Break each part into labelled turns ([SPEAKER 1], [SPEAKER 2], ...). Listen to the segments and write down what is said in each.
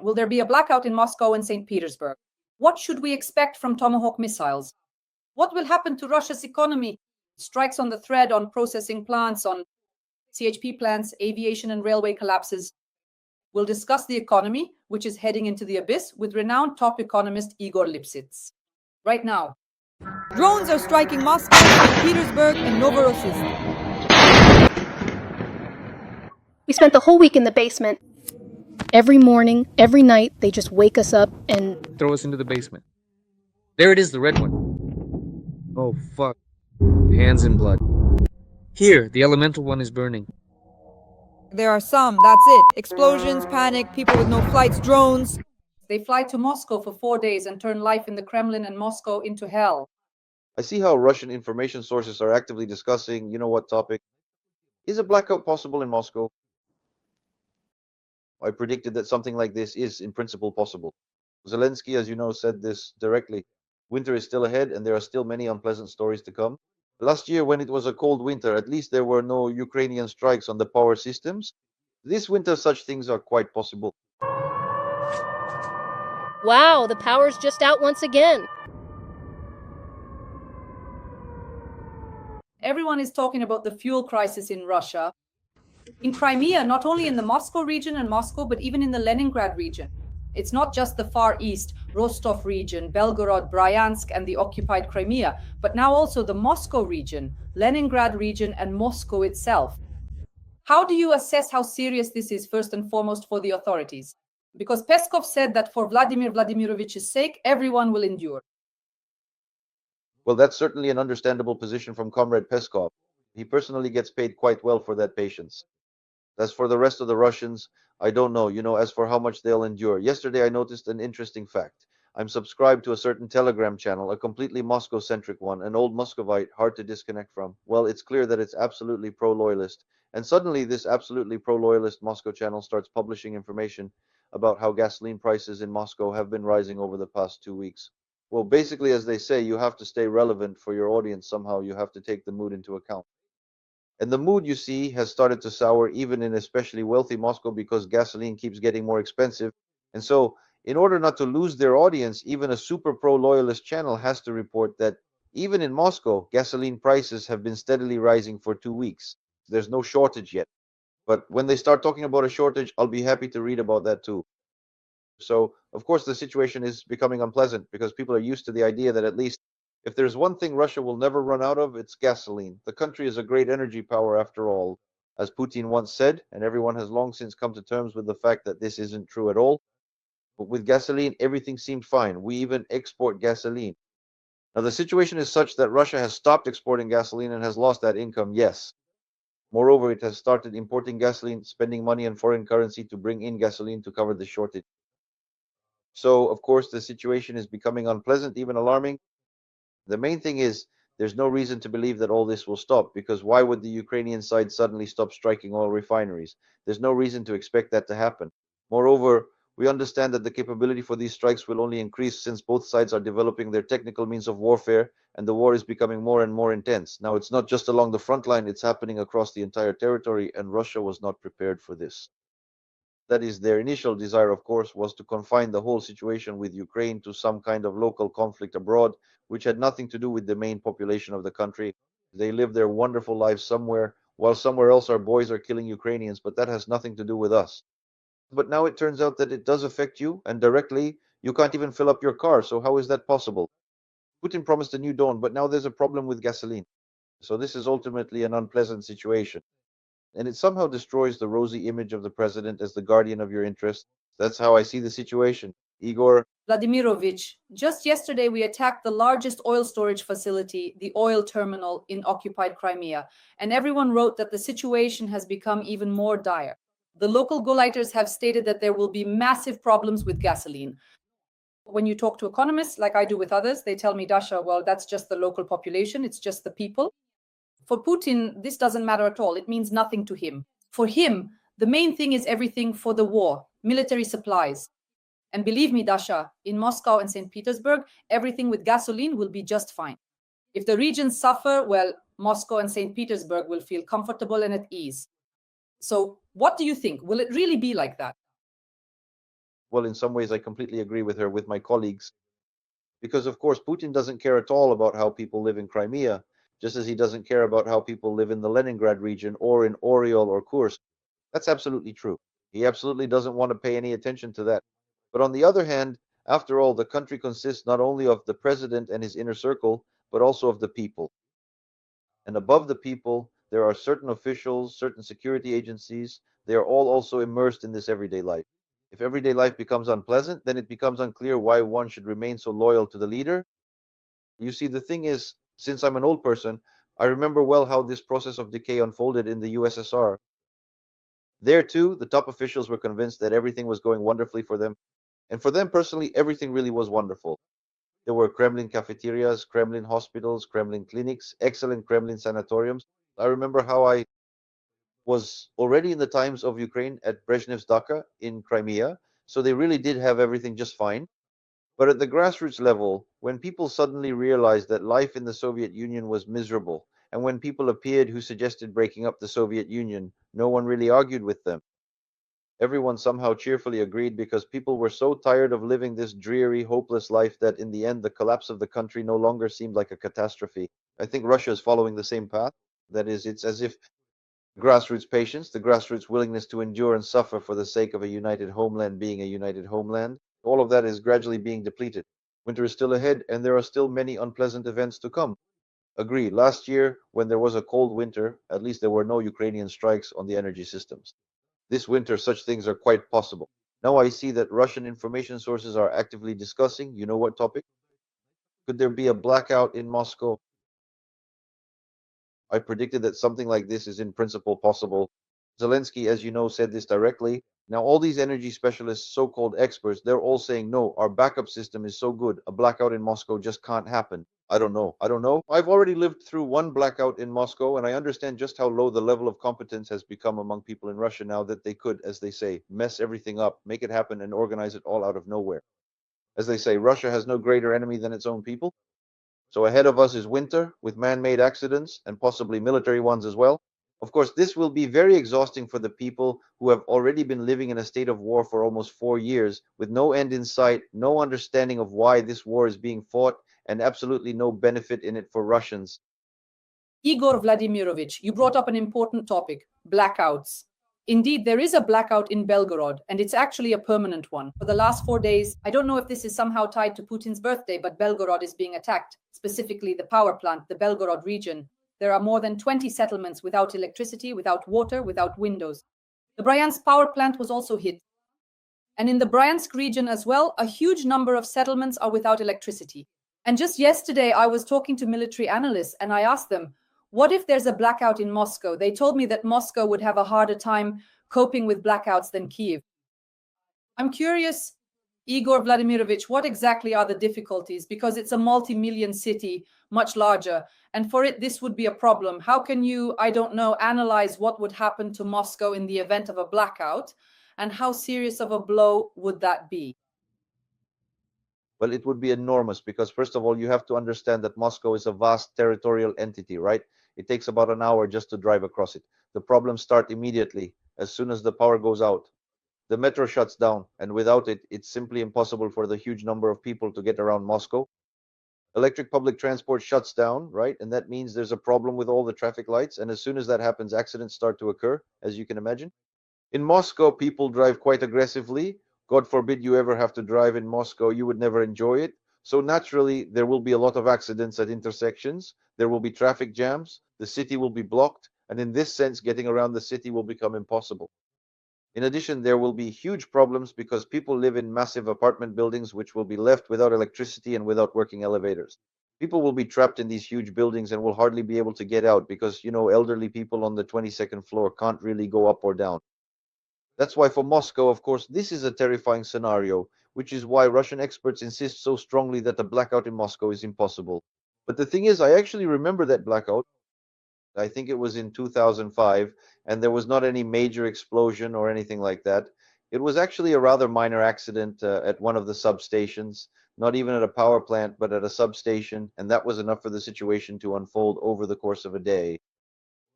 [SPEAKER 1] Will there be a blackout in Moscow and St. Petersburg? What should we expect from Tomahawk missiles? What will happen to Russia's economy? Strikes on the thread, on processing plants, on CHP plants, aviation and railway collapses. We'll discuss the economy, which is heading into the abyss, with renowned top economist Igor Lipsits. Right now,
[SPEAKER 2] drones are striking Moscow, St. Petersburg, and Novorossiysk.
[SPEAKER 3] We spent the whole week in the basement. Every morning, every night, they just wake us up and
[SPEAKER 4] throw us into the basement. There it is, the red one. Oh, fuck. Hands in blood. Here, the elemental one is burning.
[SPEAKER 2] There are some, that's it. Explosions, panic, people with no flights, drones.
[SPEAKER 1] They fly to Moscow for 4 days and turn life in the Kremlin and Moscow into hell.
[SPEAKER 5] I see how Russian information sources are actively discussing, you know what topic? Is a blackout possible in Moscow? I predicted that something like this is, in principle, possible. Zelensky, as you know, said this directly. Winter is still ahead, and there are still many unpleasant stories to come. Last year, when it was a cold winter, at least there were no Ukrainian strikes on the power systems. This winter, such things are quite possible.
[SPEAKER 3] wow, the power's just out once again.
[SPEAKER 1] Everyone is talking about the fuel crisis in Russia. In Crimea, not only in the Moscow region and Moscow, but even in the Leningrad region. It's not just the Far East, Rostov region, Belgorod, Bryansk, and the occupied Crimea, but now also the Moscow region, Leningrad region, and Moscow itself. How do you assess how serious this is, first and foremost, for the authorities? Because Peskov said that for Vladimir Vladimirovich's sake, everyone will endure.
[SPEAKER 5] Well, that's certainly an understandable position from Comrade Peskov. He personally gets paid quite well for that patience. As for the rest of the Russians, I don't know, as for how much they'll endure. Yesterday, I noticed an interesting fact. I'm subscribed to a certain Telegram channel, a completely Moscow-centric one, an old Muscovite, hard to disconnect from. Well, it's clear that it's absolutely pro-loyalist. And suddenly, this absolutely pro-loyalist Moscow channel starts publishing information about how gasoline prices in Moscow have been rising over the past 2 weeks. Well, basically, as they say, you have to stay relevant for your audience somehow. You have to take the mood into account. And the mood, you see, has started to sour even in especially wealthy Moscow because gasoline keeps getting more expensive. And so, in order not to lose their audience, even a super pro-loyalist channel has to report that even in Moscow, gasoline prices have been steadily rising for 2 weeks. There's no shortage yet. But when they start talking about a shortage, I'll be happy to read about that too. So, of course, the situation is becoming unpleasant because people are used to the idea that at least if there's one thing Russia will never run out of, it's gasoline. The country is a great energy power after all, as Putin once said, and everyone has long since come to terms with the fact that this isn't true at all. But with gasoline, everything seemed fine. We even export gasoline. Now, the situation is such that Russia has stopped exporting gasoline and has lost that income, yes. Moreover, it has started importing gasoline, spending money in foreign currency to bring in gasoline to cover the shortage. So, of course, the situation is becoming unpleasant, even alarming. The main thing is there's no reason to believe that all this will stop, because why would the Ukrainian side suddenly stop striking oil refineries? There's no reason to expect that to happen. Moreover, we understand that the capability for these strikes will only increase since both sides are developing their technical means of warfare and the war is becoming more and more intense. Now, it's not just along the front line, it's happening across the entire territory, and Russia was not prepared for this. That is, their initial desire, of course, was to confine the whole situation with Ukraine to some kind of local conflict abroad, which had nothing to do with the main population of the country. They live their wonderful lives somewhere, while somewhere else our boys are killing Ukrainians, but that has nothing to do with us. But now it turns out that it does affect you, and directly, you can't even fill up your car, so how is that possible? Putin promised a new dawn, but now there's a problem with gasoline. So this is ultimately an unpleasant situation. And it somehow destroys the rosy image of the president as the guardian of your interests. That's how I see the situation. Igor
[SPEAKER 1] Vladimirovich, just yesterday we attacked the largest oil storage facility, the oil terminal in occupied Crimea, and everyone wrote that the situation has become even more dire. The local Gauleiters have stated that there will be massive problems with gasoline. When you talk to economists, like I do with others, they tell me, Dasha, well, that's just the local population, it's just the people. For Putin, this doesn't matter at all. It means nothing to him. For him, the main thing is everything for the war, military supplies. And believe me, Dasha, in Moscow and St. Petersburg, everything with gasoline will be just fine. If the regions suffer, well, Moscow and St. Petersburg will feel comfortable and at ease. So what do you think? Will it really be like that?
[SPEAKER 5] Well, in some ways, I completely agree with her, with my colleagues, because of course, Putin doesn't care at all about how people live in Crimea, just as he doesn't care about how people live in the Leningrad region or in Oriol or Kursk. That's absolutely true. He absolutely doesn't want to pay any attention to that. But on the other hand, after all, the country consists not only of the president and his inner circle, but also of the people. And above the people, there are certain officials, certain security agencies. They are all also immersed in this everyday life. If everyday life becomes unpleasant, then it becomes unclear why one should remain so loyal to the leader. You see, the thing is, since I'm an old person, I remember well how this process of decay unfolded in the USSR. There too, the top officials were convinced that everything was going wonderfully for them. And for them personally, everything really was wonderful. There were Kremlin cafeterias, Kremlin hospitals, Kremlin clinics, excellent Kremlin sanatoriums. I remember how I was already in the times of Ukraine at Brezhnev's Daka in Crimea, so they really did have everything just fine. But at the grassroots level, when people suddenly realized that life in the Soviet Union was miserable, and when people appeared who suggested breaking up the Soviet Union, no one really argued with them. Everyone somehow cheerfully agreed because people were so tired of living this dreary, hopeless life that in the end the collapse of the country no longer seemed like a catastrophe. I think Russia is following the same path. That is, it's as if grassroots patience, the grassroots willingness to endure and suffer for the sake of a united homeland being a united homeland, all of that is gradually being depleted. Winter is still ahead, and there are still many unpleasant events to come. Agree, last year, when there was a cold winter, at least there were no Ukrainian strikes on the energy systems. This winter, such things are quite possible. Now I see that Russian information sources are actively discussing, you know what topic? Could there be a blackout in Moscow? I predicted that something like this is in principle possible. Zelensky, as you know, said this directly. Now, all these energy specialists, so called experts, they're all saying, no, our backup system is so good. A blackout in Moscow just can't happen. I don't know. I don't know. I've already lived through one blackout in Moscow, and I understand just how low the level of competence has become among people in Russia now that they could, as they say, mess everything up, make it happen, and organize it all out of nowhere. As they say, Russia has no greater enemy than its own people. So ahead of us is winter with man-made accidents and possibly military ones as well. Of course, this will be very exhausting for the people who have already been living in a state of war for almost 4 years with no end in sight, no understanding of why this war is being fought, and absolutely no benefit in it for Russians.
[SPEAKER 1] Igor Vladimirovich, you brought up an important topic, blackouts. Indeed, there is a blackout in Belgorod, and it's actually a permanent one. For the last 4 days, I don't know if this is somehow tied to Putin's birthday, but Belgorod is being attacked, specifically the power plant, the Belgorod region. There are more than 20 settlements without electricity, without water, without windows. The Bryansk power plant was also hit. And in the Bryansk region as well, a huge number of settlements are without electricity. And just yesterday, I was talking to military analysts and I asked them, what if there's a blackout in Moscow? They told me that Moscow would have a harder time coping with blackouts than Kiev. I'm curious, Igor Vladimirovich, what exactly are the difficulties? Because it's a multi-million city, much larger, and for it, this would be a problem. How can you, I don't know, analyze what would happen to Moscow in the event of a blackout? And how serious of a blow would that be?
[SPEAKER 5] Well, it would be enormous because, first of all, you have to understand that Moscow is a vast territorial entity, right? It takes about an hour just to drive across it. The problems start immediately as soon as the power goes out. The metro shuts down, and without it, it's simply impossible for the huge number of people to get around Moscow. Electric public transport shuts down, right? And that means there's a problem with all the traffic lights. And as soon as that happens, accidents start to occur, as you can imagine. In Moscow, people drive quite aggressively. God forbid you ever have to drive in Moscow, you would never enjoy it. So naturally, there will be a lot of accidents at intersections. There will be traffic jams. The city will be blocked. And in this sense, getting around the city will become impossible. In addition, there will be huge problems because people live in massive apartment buildings which will be left without electricity and without working elevators. People will be trapped in these huge buildings and will hardly be able to get out because, elderly people on the 22nd floor can't really go up or down. That's why for Moscow, of course, this is a terrifying scenario, which is why Russian experts insist so strongly that a blackout in Moscow is impossible. But the thing is, I actually remember that blackout. I think it was in 2005, and there was not any major explosion or anything like that. It was actually a rather minor accident at one of the substations, not even at a power plant, but at a substation, and that was enough for the situation to unfold over the course of a day.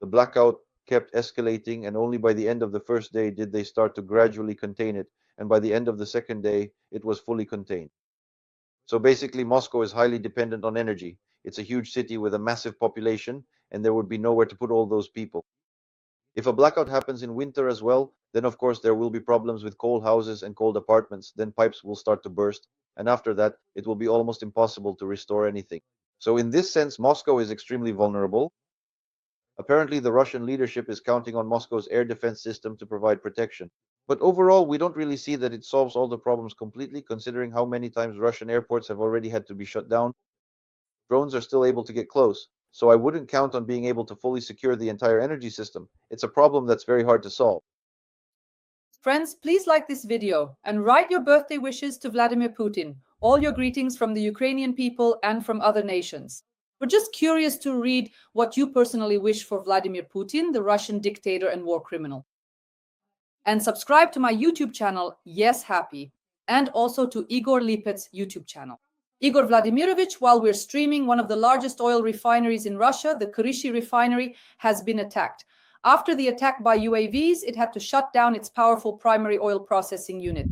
[SPEAKER 5] The blackout kept escalating, and only by the end of the first day did they start to gradually contain it. and by the end of the second day, it was fully contained. So basically, Moscow is highly dependent on energy. It's a huge city with a massive population, and there would be nowhere to put all those people. If a blackout happens in winter as well, then of course there will be problems with cold houses and cold apartments. Then pipes will start to burst, and after that, it will be almost impossible to restore anything. So, in this sense, Moscow is extremely vulnerable. Apparently, the Russian leadership is counting on Moscow's air defense system to provide protection. But overall, we don't really see that it solves all the problems completely, considering how many times Russian airports have already had to be shut down. Drones are still able to get close, so I wouldn't count on being able to fully secure the entire energy system. It's a problem that's very hard to solve.
[SPEAKER 1] Friends, please like this video and write your birthday wishes to Vladimir Putin, all your greetings from the Ukrainian people and from other nations. We're just curious to read what you personally wish for Vladimir Putin, the Russian dictator and war criminal. And subscribe to my YouTube channel, Yes Happy, and also to Igor Lipsits' YouTube channel. Igor Vladimirovich, while we're streaming, one of the largest oil refineries in Russia, the Kurishi refinery, has been attacked. After the attack by UAVs, it had to shut down its powerful primary oil processing unit.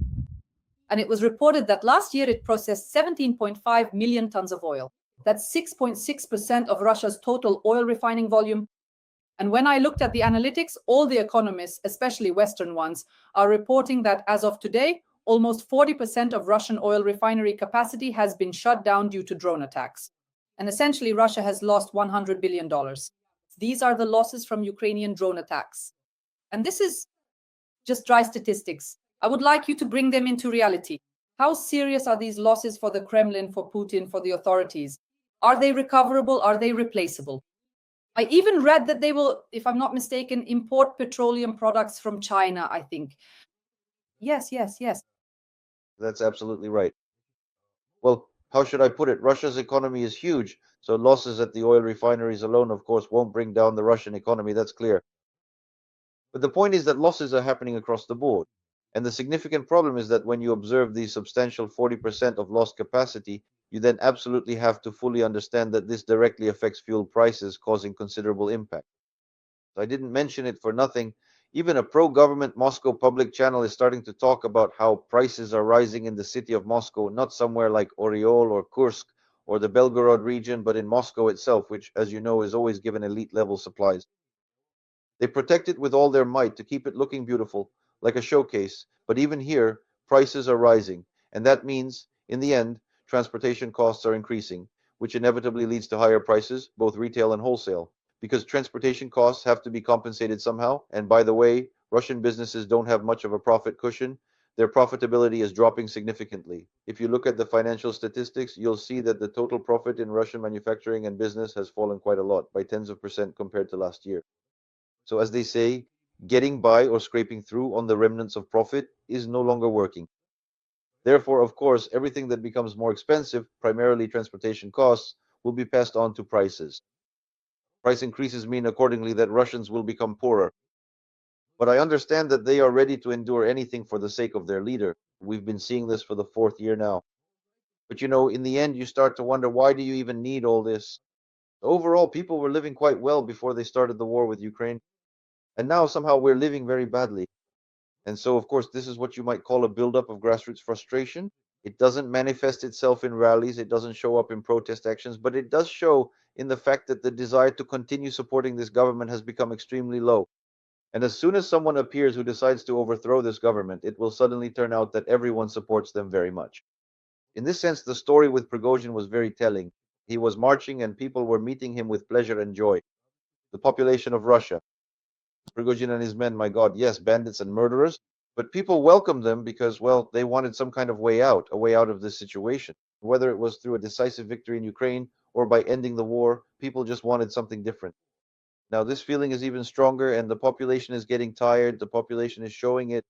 [SPEAKER 1] And it was reported that last year it processed 17.5 million tons of oil. That's 6.6% of Russia's total oil refining volume. And when I looked at the analytics, all the economists, especially Western ones, are reporting that as of today, almost 40% of Russian oil refinery capacity has been shut down due to drone attacks. And essentially, Russia has lost $100 billion. These are the losses from Ukrainian drone attacks. And this is just dry statistics. I would like you to bring them into reality. How serious are these losses for the Kremlin, for Putin, for the authorities? Are they recoverable? Are they replaceable? I even read that they will, if I'm not mistaken, import petroleum products from China, I think. Yes.
[SPEAKER 5] That's absolutely right. Well, how should I put it? Russia's economy is huge, so losses at the oil refineries alone, of course, won't bring down the Russian economy, that's clear. But the point is that losses are happening across the board. And the significant problem is that when you observe the substantial 40% of lost capacity, you then absolutely have to fully understand that this directly affects fuel prices, causing considerable impact. I didn't mention it for nothing. Even a pro-government Moscow public channel is starting to talk about how prices are rising in the city of Moscow, not somewhere like Oryol or Kursk or the Belgorod region, but in Moscow itself, which, as you know, is always given elite level supplies. They protect it with all their might to keep it looking beautiful, like a showcase. But even here, prices are rising, and that means, in the end, transportation costs are increasing, which inevitably leads to higher prices, both retail and wholesale. Because transportation costs have to be compensated somehow, and by the way, Russian businesses don't have much of a profit cushion. Their profitability is dropping significantly. If you look at the financial statistics, you'll see that the total profit in Russian manufacturing and business has fallen quite a lot, by tens of percent compared to last year. So, as they say, getting by or scraping through on the remnants of profit is no longer working. Therefore, of course, everything that becomes more expensive, primarily transportation costs, will be passed on to prices. Price increases mean accordingly that Russians will become poorer. But I understand that they are ready to endure anything for the sake of their leader. We've been seeing this for the fourth year now. But in the end, you start to wonder, why do you even need all this? Overall, people were living quite well before they started the war with Ukraine. And now somehow we're living very badly. And so, of course, this is what you might call a buildup of grassroots frustration. It doesn't manifest itself in rallies, it doesn't show up in protest actions, but it does show in the fact that the desire to continue supporting this government has become extremely low. And as soon as someone appears who decides to overthrow this government, it will suddenly turn out that everyone supports them very much. In this sense, the story with Prigozhin was very telling. He was marching and people were meeting him with pleasure and joy. The population of Russia, Prigozhin and his men, my God, yes, bandits and murderers, but people welcomed them because, well, they wanted some kind of way out, a way out of this situation. Whether it was through a decisive victory in Ukraine or by ending the war, people just wanted something different. Now, this feeling is even stronger, and the population is getting tired, the population is showing it.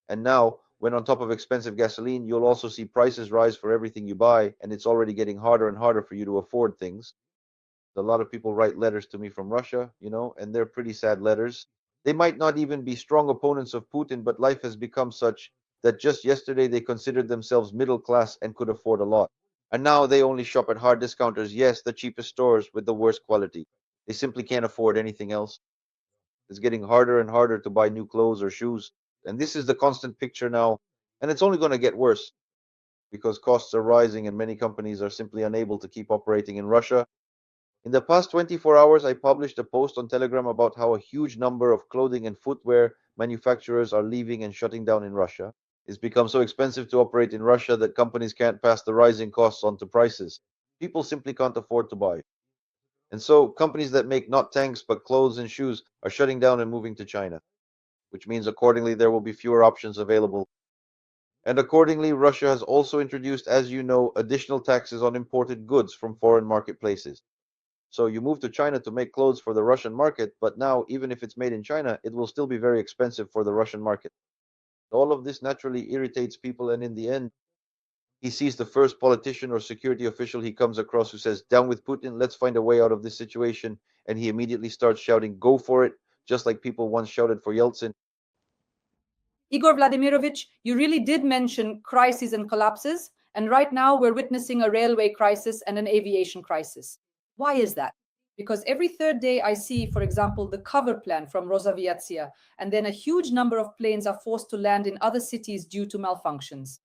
[SPEAKER 5] And now, when on top of expensive gasoline, you'll also see prices rise for everything you buy, and it's already getting harder and harder for you to afford things. A lot of people write letters to me from Russia, and they're pretty sad letters. They might not even be strong opponents of Putin, but life has become such that just yesterday they considered themselves middle class and could afford a lot. And now they only shop at hard discounters, yes, the cheapest stores with the worst quality. They simply can't afford anything else. It's getting harder and harder to buy new clothes or shoes. And this is the constant picture now. And it's only going to get worse because costs are rising and many companies are simply unable to keep operating in Russia. In the past 24 hours, I published a post on Telegram about how a huge number of clothing and footwear manufacturers are leaving and shutting down in Russia. It's become so expensive to operate in Russia that companies can't pass the rising costs on to prices. People simply can't afford to buy. And so companies that make not tanks but clothes and shoes are shutting down and moving to China, which means accordingly there will be fewer options available. And accordingly, Russia has also introduced, as you know, additional taxes on imported goods from foreign marketplaces. So you move to China to make clothes for the Russian market, but now, even if it's made in China, it will still be very expensive for the Russian market. All of this naturally irritates people, and in the end, he sees the first politician or security official he comes across who says, "Down with Putin, let's find a way out of this situation." And he immediately starts shouting, "Go for it," just like people once shouted for Yeltsin.
[SPEAKER 1] Igor Vladimirovich, you really did mention crises and collapses, and right now we're witnessing a railway crisis and an aviation crisis. Why is that? Because every third day I see, for example, the cover plan from Rosaviatsia, and then a huge number of planes are forced to land in other cities due to malfunctions.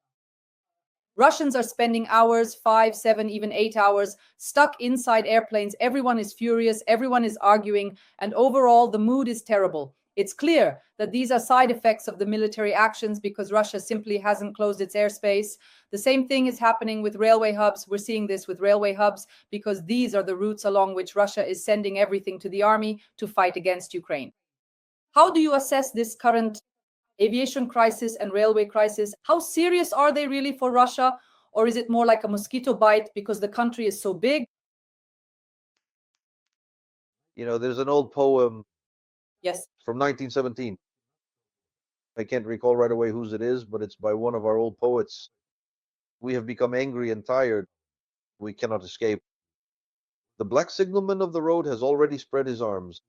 [SPEAKER 1] Russians are spending hours, 5, 7, even 8 hours, stuck inside airplanes. Everyone is furious, everyone is arguing, and overall, the mood is terrible. It's clear that these are side effects of the military actions because Russia simply hasn't closed its airspace. The same thing is happening with railway hubs. We're seeing this with railway hubs because these are the routes along which Russia is sending everything to the army to fight against Ukraine. How do you assess this current aviation crisis and railway crisis? How serious are they really for Russia? Or is it more like a mosquito bite because the country is so big?
[SPEAKER 5] There's an old poem
[SPEAKER 1] Yes.
[SPEAKER 5] from 1917. I can't recall right away whose it is, but it's by one of our old poets. We have become angry and tired. We cannot escape. The black signalman of the road has already spread his arms.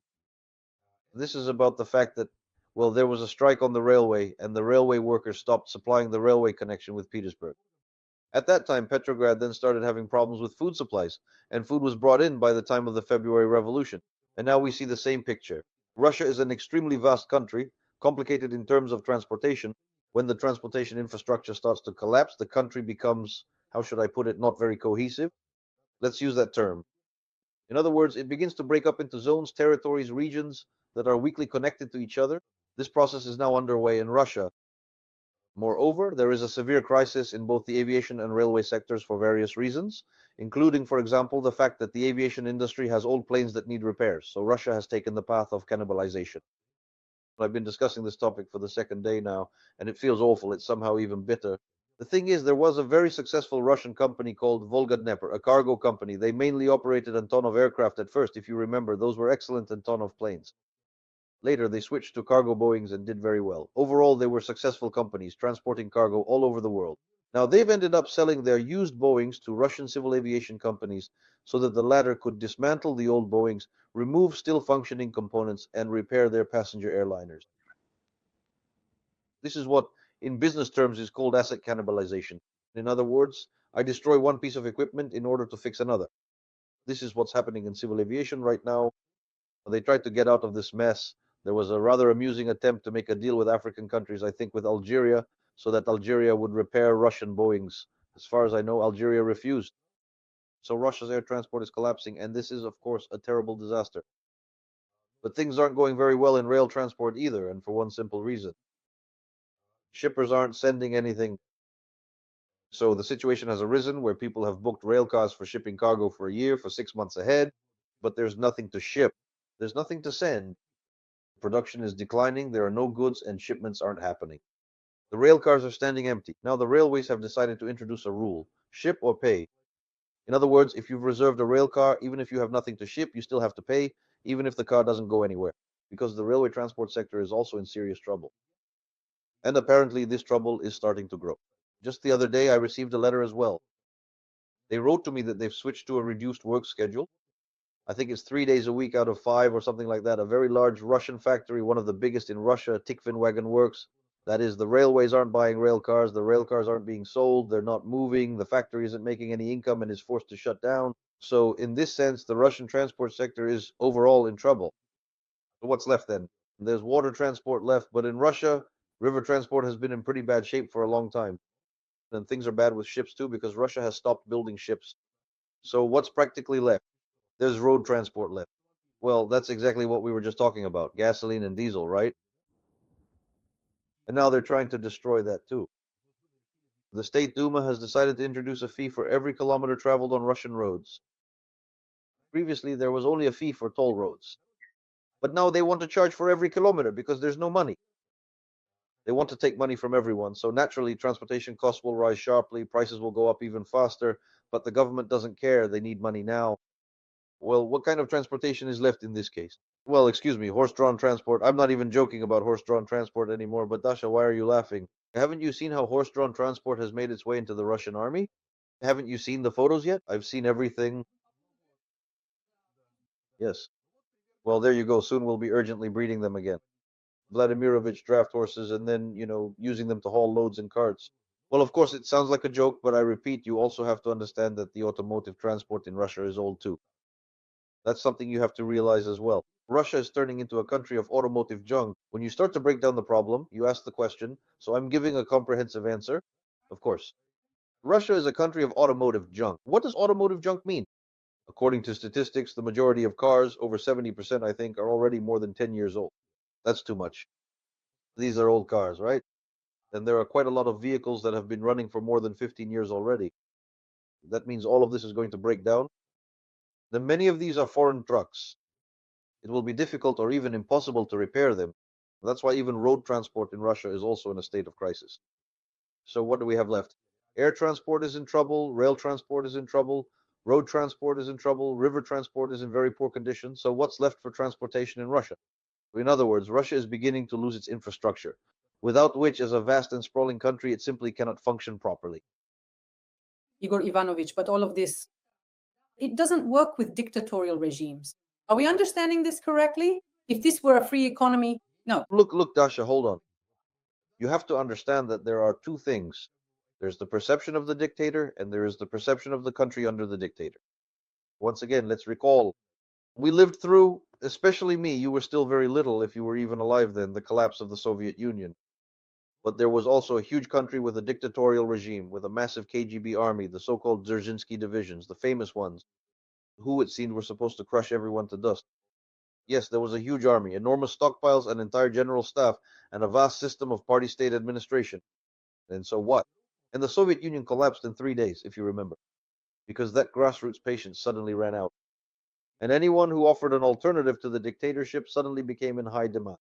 [SPEAKER 5] This is about the fact that, well, there was a strike on the railway, and the railway workers stopped supplying the railway connection with Petersburg. At that time, Petrograd then started having problems with food supplies, and food was brought in by the time of the February Revolution. And now we see the same picture. Russia is an extremely vast country, complicated in terms of transportation. When the transportation infrastructure starts to collapse, the country becomes, how should I put it, not very cohesive. Let's use that term. In other words, it begins to break up into zones, territories, regions that are weakly connected to each other. This process is now underway in Russia. Moreover, there is a severe crisis in both the aviation and railway sectors for various reasons, including, for example, the fact that the aviation industry has old planes that need repairs. So Russia has taken the path of cannibalization. I've been discussing this topic for the second day now, and it feels awful. It's somehow even bitter. The thing is, there was a very successful Russian company called Volga-Dnepr, a cargo company. They mainly operated Antonov aircraft at first. If you remember, those were excellent Antonov planes. Later, they switched to cargo Boeings and did very well. Overall, they were successful companies transporting cargo all over the world. Now, they've ended up selling their used Boeings to Russian civil aviation companies so that the latter could dismantle the old Boeings, remove still functioning components, and repair their passenger airliners. This is what, in business terms, is called asset cannibalization. In other words, I destroy one piece of equipment in order to fix another. This is what's happening in civil aviation right now. They tried to get out of this mess. There was a rather amusing attempt to make a deal with African countries, I think with Algeria, so that Algeria would repair Russian Boeings. As far as I know, Algeria refused. So Russia's air transport is collapsing, and this is, of course, a terrible disaster. But things aren't going very well in rail transport either, and for one simple reason. Shippers aren't sending anything. So the situation has arisen where people have booked rail cars for shipping cargo for a year, for 6 months ahead, but there's nothing to ship. There's nothing to send. Production is declining, there are no goods, and shipments aren't happening. The rail cars are standing empty. Now the railways have decided to introduce a rule: ship or pay. In other words, if you've reserved a rail car, even if you have nothing to ship, you still have to pay, even if the car doesn't go anywhere, because the railway transport sector is also in serious trouble. And apparently this trouble is starting to grow. Just the other day, I received a letter as well. They wrote to me that they've switched to a reduced work schedule. I think it's 3 days a week out of 5 or something like that. A very large Russian factory, one of the biggest in Russia, Tikvin Wagon Works. That is, the railways aren't buying rail cars, the rail cars aren't being sold, they're not moving, the factory isn't making any income and is forced to shut down. So in this sense, the Russian transport sector is overall in trouble. So what's left then? There's water transport left, but in Russia, River transport has been in pretty bad shape for a long time. And things are bad with ships too because Russia has stopped building ships. So what's practically left? There's road transport left. Well, that's exactly what we were just talking about, gasoline and diesel, right? And now they're trying to destroy that too. The State Duma has decided to introduce a fee for every kilometer traveled on Russian roads. Previously, there was only a fee for toll roads. But now they want to charge for every kilometer because there's no money. They want to take money from everyone. So naturally, transportation costs will rise sharply, prices will go up even faster, but the government doesn't care. They need money now. Well, what kind of transportation is left in this case? Well, excuse me, horse-drawn transport. I'm not even joking about horse-drawn transport anymore, but Dasha, why are you laughing? Haven't you seen how horse-drawn transport has made its way into the Russian army? Haven't you seen the photos yet? I've seen everything. Yes. Well, there you go. Soon we'll be urgently breeding them again. Vladimirovich draft horses and then, using them to haul loads in carts. Well, of course, it sounds like a joke, but I repeat, you also have to understand that the automotive transport in Russia is old too. That's something you have to realize as well. Russia is turning into a country of automotive junk. When you start to break down the problem, you ask the question, so I'm giving a comprehensive answer. Of course. Russia is a country of automotive junk. What does automotive junk mean? According to statistics, the majority of cars, over 70%, I think, are already more than 10 years old. That's too much. These are old cars, right? And there are quite a lot of vehicles that have been running for more than 15 years already. That means all of this is going to break down. Then many of these are foreign trucks. It will be difficult or even impossible to repair them. That's why even road transport in Russia is also in a state of crisis. So what do we have left? Air transport is in trouble, rail transport is in trouble, road transport is in trouble, river transport is in very poor condition. So what's left for transportation in Russia? In other words, Russia is beginning to lose its infrastructure, without which, as a vast and sprawling country, it simply cannot function properly.
[SPEAKER 1] Igor Ivanovich, but all of this, it doesn't work with dictatorial regimes. Are we understanding this correctly? If this were a free economy, no.
[SPEAKER 5] Look, Dasha, hold on. You have to understand that there are two things. There's the perception of the dictator, and there is the perception of the country under the dictator. Once again, let's recall, we lived through, especially me, you were still very little if you were even alive then, the collapse of the Soviet Union. But there was also a huge country with a dictatorial regime, with a massive KGB army, the so-called Dzerzhinsky divisions, the famous ones, who it seemed were supposed to crush everyone to dust. Yes, there was a huge army, enormous stockpiles, an entire general staff, and a vast system of party-state administration. And so what? And the Soviet Union collapsed in 3 days, if you remember, because that grassroots patience suddenly ran out. And anyone who offered an alternative to the dictatorship suddenly became in high demand.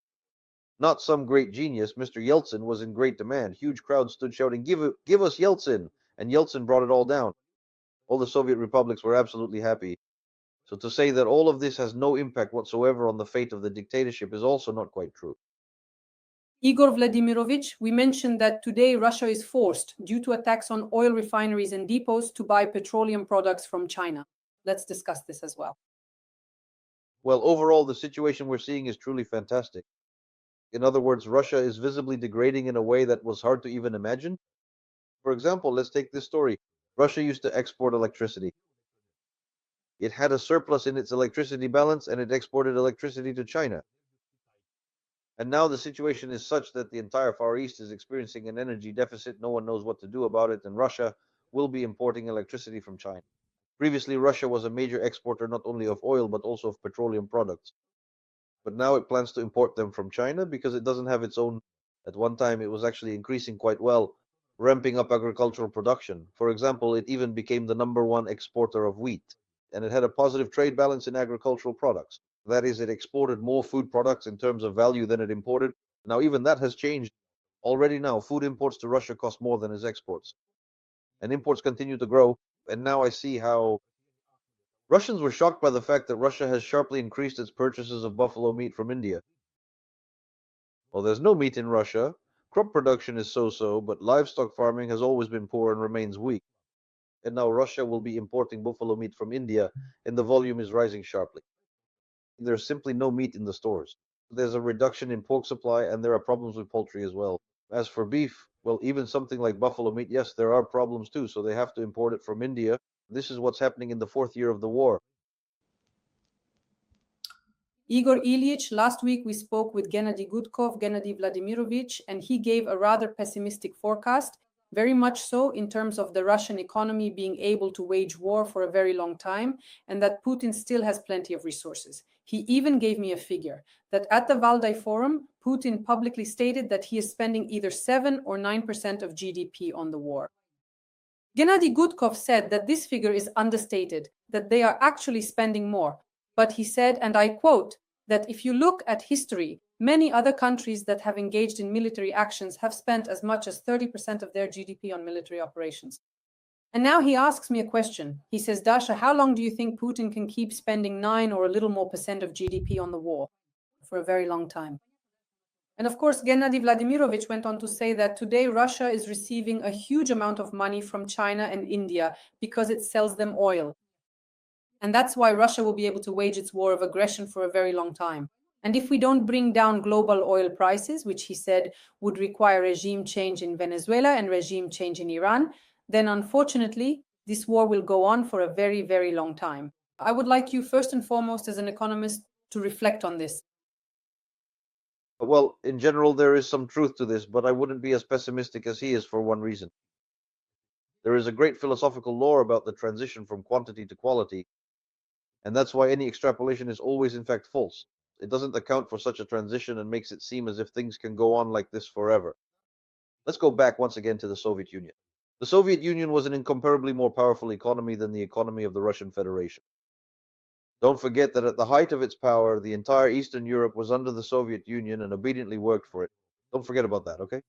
[SPEAKER 5] Not some great genius, Mr. Yeltsin was in great demand. Huge crowds stood shouting, give us Yeltsin! And Yeltsin brought it all down. All the Soviet republics were absolutely happy. So to say that all of this has no impact whatsoever on the fate of the dictatorship is also not quite true.
[SPEAKER 1] Igor Vladimirovich, we mentioned that today Russia is forced, due to attacks on oil refineries and depots, to buy petroleum products from China. Let's discuss this as well.
[SPEAKER 5] Well, overall, the situation we're seeing is truly fantastic. In other words, Russia is visibly degrading in a way that was hard to even imagine. For example, let's take this story. Russia used to export electricity. It had a surplus in its electricity balance and it exported electricity to China. And now the situation is such that the entire Far East is experiencing an energy deficit. No one knows what to do about it, and Russia will be importing electricity from China. Previously, Russia was a major exporter not only of oil but also of petroleum products. But now it plans to import them from China because it doesn't have its own. At one time, it was actually increasing quite well, ramping up agricultural production. For example, it even became the #1 exporter of wheat, and it had a positive trade balance in agricultural products. That is, it exported more food products in terms of value than it imported. Now, even that has changed. Already now, food imports to Russia cost more than its exports. And imports continue to grow. And now I see how Russians were shocked by the fact that Russia has sharply increased its purchases of buffalo meat from India. Well, there's no meat in Russia. Crop production is so-so, but livestock farming has always been poor and remains weak. And now Russia will be importing buffalo meat from India, and the volume is rising sharply. There's simply no meat in the stores. There's a reduction in pork supply, and there are problems with poultry as well. As for beef, well, even something like buffalo meat, yes, there are problems too, so they have to import it from India. This is what's happening in the fourth year of the war.
[SPEAKER 1] Igor Ilyich, last week we spoke with Gennady Vladimirovich, and he gave a rather pessimistic forecast, very much so in terms of the Russian economy being able to wage war for a very long time, and that Putin still has plenty of resources. He even gave me a figure that at the Valdai Forum, Putin publicly stated that he is spending either 7 or 9% of GDP on the war. Gennady Gudkov said that this figure is understated, that they are actually spending more. But he said, and I quote, that if you look at history, many other countries that have engaged in military actions have spent as much as 30% of their GDP on military operations. And now he asks me a question. He says, Dasha, how long do you think Putin can keep spending 9 or a little more percent of GDP on the war? For a very long time. And of course, Gennady Vladimirovich went on to say that today Russia is receiving a huge amount of money from China and India because it sells them oil. And that's why Russia will be able to wage its war of aggression for a very long time. And if we don't bring down global oil prices, which he said would require regime change in Venezuela and regime change in Iran, then unfortunately, this war will go on for a very, very long time. I would like you, first and foremost, as an economist, to reflect on this.
[SPEAKER 5] Well, in general, there is some truth to this, but I wouldn't be as pessimistic as he is for one reason. There is a great philosophical lore about the transition from quantity to quality, and that's why any extrapolation is always in fact false. It doesn't account for such a transition and makes it seem as if things can go on like this forever. Let's go back once again to the Soviet Union. The Soviet Union was an incomparably more powerful economy than the economy of the Russian Federation. Don't forget that at the height of its power, the entire Eastern Europe was under the Soviet Union and obediently worked for it. Don't forget about that, okay?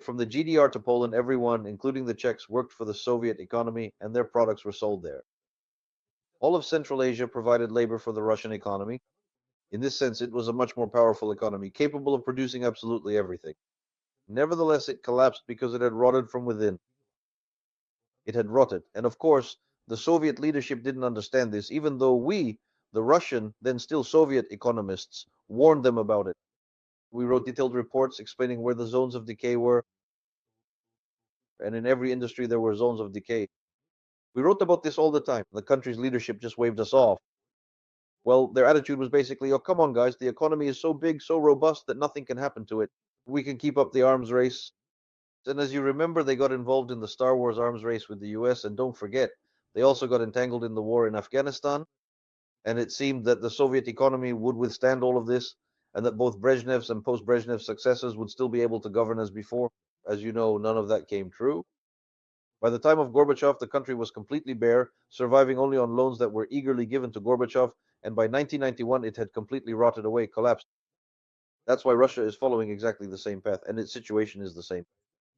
[SPEAKER 5] From the GDR to Poland, everyone, including the Czechs, worked for the Soviet economy and their products were sold there. All of Central Asia provided labor for the Russian economy. In this sense, it was a much more powerful economy, capable of producing absolutely everything. Nevertheless, it collapsed because it had rotted from within. It had rotted. And of course, the Soviet leadership didn't understand this, even though we, the Russian, then still Soviet economists, warned them about it. We wrote detailed reports explaining where the zones of decay were, and in every industry there were zones of decay. We wrote about this all the time. The country's leadership just waved us off. Well, their attitude was basically, oh, come on, guys, the economy is so big, so robust that nothing can happen to it. We can keep up the arms race. And as you remember, they got involved in the Star Wars arms race with the US, and don't forget, they also got entangled in the war in Afghanistan. And it seemed that the Soviet economy would withstand all of this, and that both Brezhnev's and post Brezhnev successors would still be able to govern as before. As you know, none of that came true. By the time of Gorbachev, the country was completely bare, surviving only on loans that were eagerly given to Gorbachev, and by 1991 it had completely rotted away, collapsed. That's why Russia is following exactly the same path, and its situation is the same.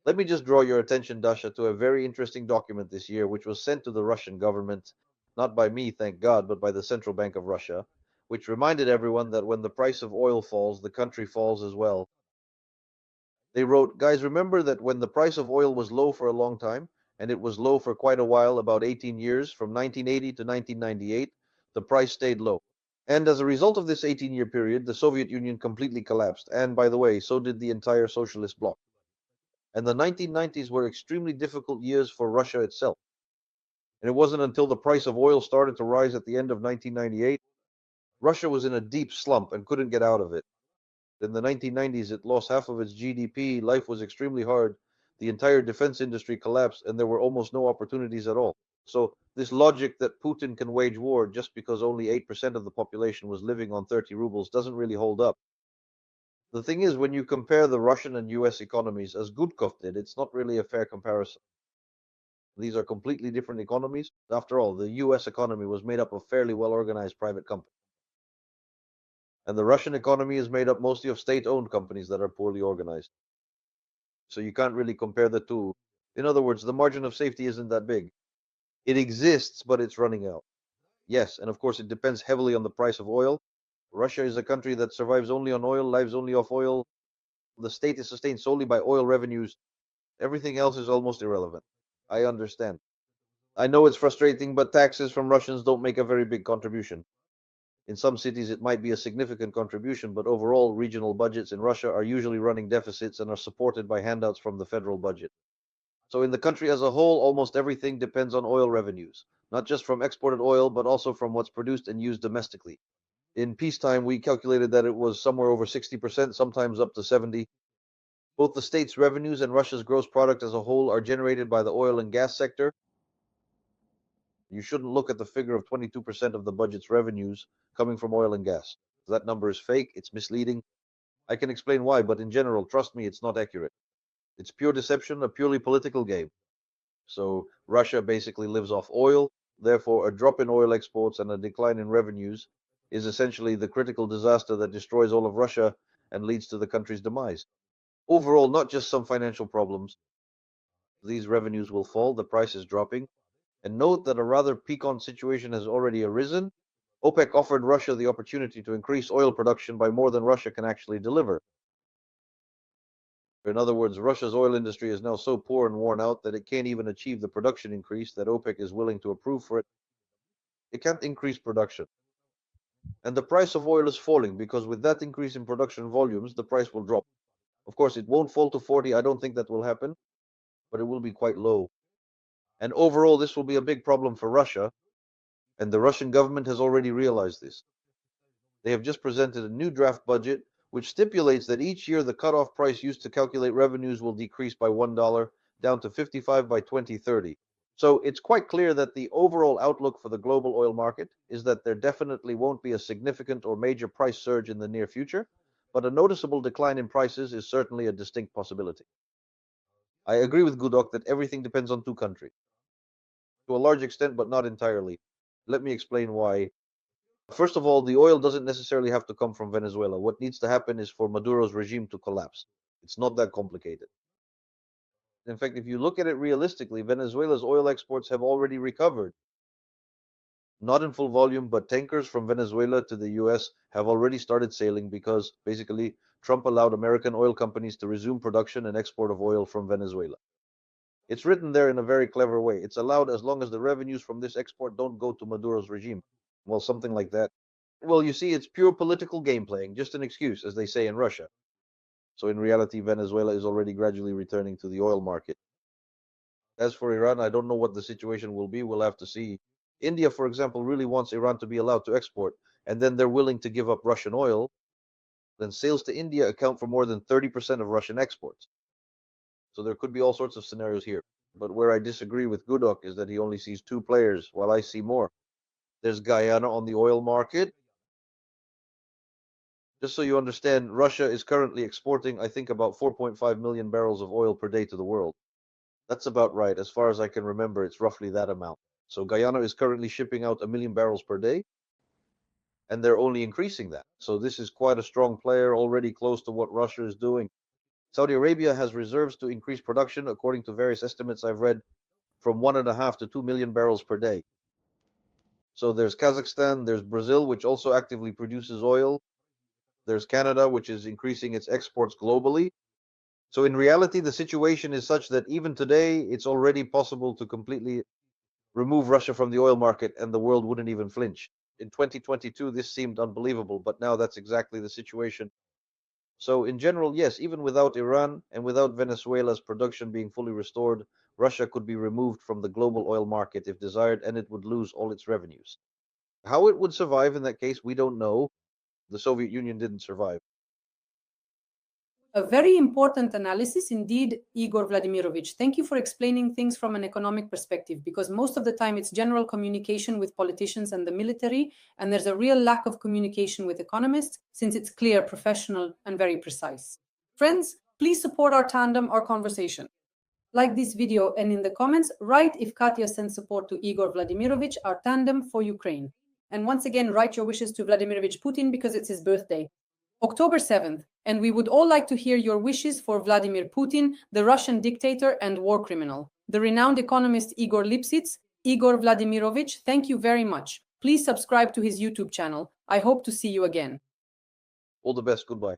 [SPEAKER 5] Let me just draw your attention, Dasha, to a very interesting document this year, which was sent to the Russian government, not by me, thank God, but by the Central Bank of Russia, which reminded everyone that when the price of oil falls, the country falls as well. They wrote, guys, remember that when the price of oil was low for a long time, and it was low for quite a while, about 18 years, from 1980 to 1998, the price stayed low. And as a result of this 18-year period, the Soviet Union completely collapsed. And by the way, so did the entire socialist bloc. And the 1990s were extremely difficult years for Russia itself. And it wasn't until the price of oil started to rise at the end of 1998, Russia was in a deep slump and couldn't get out of it. In the 1990s, it lost half of its GDP, life was extremely hard, the entire defense industry collapsed, and there were almost no opportunities at all. So, this logic that Putin can wage war just because only 8% of the population was living on 30 rubles doesn't really hold up. The thing is, when you compare the Russian and US economies, as Gudkov did, it's not really a fair comparison. These are completely different economies. After all, the US economy was made up of fairly well organized private companies. And the Russian economy is made up mostly of state owned companies that are poorly organized. So you can't really compare the two. In other words, the margin of safety isn't that big. It exists, but it's running out. Yes, and of course, it depends heavily on the price of oil. Russia is a country that survives only on oil, lives only off oil. The state is sustained solely by oil revenues. Everything else is almost irrelevant. I understand. I know it's frustrating, but taxes from Russians don't make a very big contribution. In some cities, it might be a significant contribution, but overall, regional budgets in Russia are usually running deficits and are supported by handouts from the federal budget. So, in the country as a whole, almost everything depends on oil revenues, not just from exported oil, but also from what's produced and used domestically. In peacetime, we calculated that it was somewhere over 60%, sometimes up to 70. Both the state's revenues and Russia's gross product as a whole are generated by the oil and gas sector. You shouldn't look at the figure of 22% of the budget's revenues coming from oil and gas. That number is fake, it's misleading. I can explain why, but in general, trust me, it's not accurate. It's pure deception, a purely political game. So Russia basically lives off oil, therefore a drop in oil exports and a decline in revenues is essentially the critical disaster that destroys all of Russia and leads to the country's demise. Overall, not just some financial problems. These revenues will fall, the price is dropping. And note that a rather piquant situation has already arisen. OPEC offered Russia the opportunity to increase oil production by more than Russia can actually deliver. In other words, Russia's oil industry is now so poor and worn out that it can't even achieve the production increase that OPEC is willing to approve for it. It can't increase production. And the price of oil is falling because with that increase in production volumes, the price will drop. Of course, it won't fall to 40. I don't think that will happen, but it will be quite low. And overall, this will be a big problem for Russia. And the Russian government has already realized this. They have just presented a new draft budget which stipulates that each year the cutoff price used to calculate revenues will decrease by $1 down to 55 by 2030. So it's quite clear that the overall outlook for the global oil market is that there definitely won't be a significant or major price surge in the near future, but a noticeable decline in prices is certainly a distinct possibility. I agree with Gudok that everything depends on two countries. To a large extent, but not entirely. Let me explain why. First of all, the oil doesn't necessarily have to come from Venezuela. What needs to happen is for Maduro's regime to collapse. It's not that complicated. In fact, if you look at it realistically, Venezuela's oil exports have already recovered. Not in full volume, but tankers from Venezuela to the US have already started sailing because basically Trump allowed American oil companies to resume production and export of oil from Venezuela. It's written there in a very clever way. It's allowed as long as the revenues from this export don't go to Maduro's regime. Well, something like that. Well, you see, it's pure political game playing, just an excuse, as they say in Russia. So in reality, Venezuela is already gradually returning to the oil market. As for Iran, I don't know what the situation will be. We'll have to see. India, for example, really wants Iran to be allowed to export, and then they're willing to give up Russian oil. Then sales to India account for more than 30% of Russian exports. So there could be all sorts of scenarios here. But where I disagree with Gudok is that he only sees two players, while I see more. There's Guyana on the oil market. Just so you understand, Russia is currently exporting, I think, about 4.5 million barrels of oil per day to the world. That's about right. As far as I can remember, it's roughly that amount. So Guyana is currently shipping out 1 million barrels per day, and they're only increasing that. So this is quite a strong player, already close to what Russia is doing. Saudi Arabia has reserves to increase production, according to various estimates I've read, from 1.5 to 2 million barrels per day. So there's Kazakhstan, there's Brazil, which also actively produces oil. There's Canada, which is increasing its exports globally. So in reality, the situation is such that even today, it's already possible to completely remove Russia from the oil market and the world wouldn't even flinch. In 2022, this seemed unbelievable, but now that's exactly the situation. So in general, yes, even without Iran and without Venezuela's production being fully restored, Russia could be removed from the global oil market if desired, and it would lose all its revenues. How it would survive in that case, we don't know. The Soviet Union didn't survive.
[SPEAKER 1] A very important analysis indeed, Igor Vladimirovich. Thank you for explaining things from an economic perspective, because most of the time it's general communication with politicians and the military, and there's a real lack of communication with economists, since it's clear, professional, and very precise. Friends, please support our tandem, our conversation. Like this video, and in the comments, write if Katya sends support to Igor Vladimirovich, our tandem for Ukraine. And once again, write your wishes to Vladimirovich Putin because it's his birthday. October 7th, and we would all like to hear your wishes for Vladimir Putin, the Russian dictator and war criminal. The renowned economist Igor Lipsits, Igor Vladimirovich, thank you very much. Please subscribe to his YouTube channel. I hope to see you again.
[SPEAKER 5] All the best. Goodbye.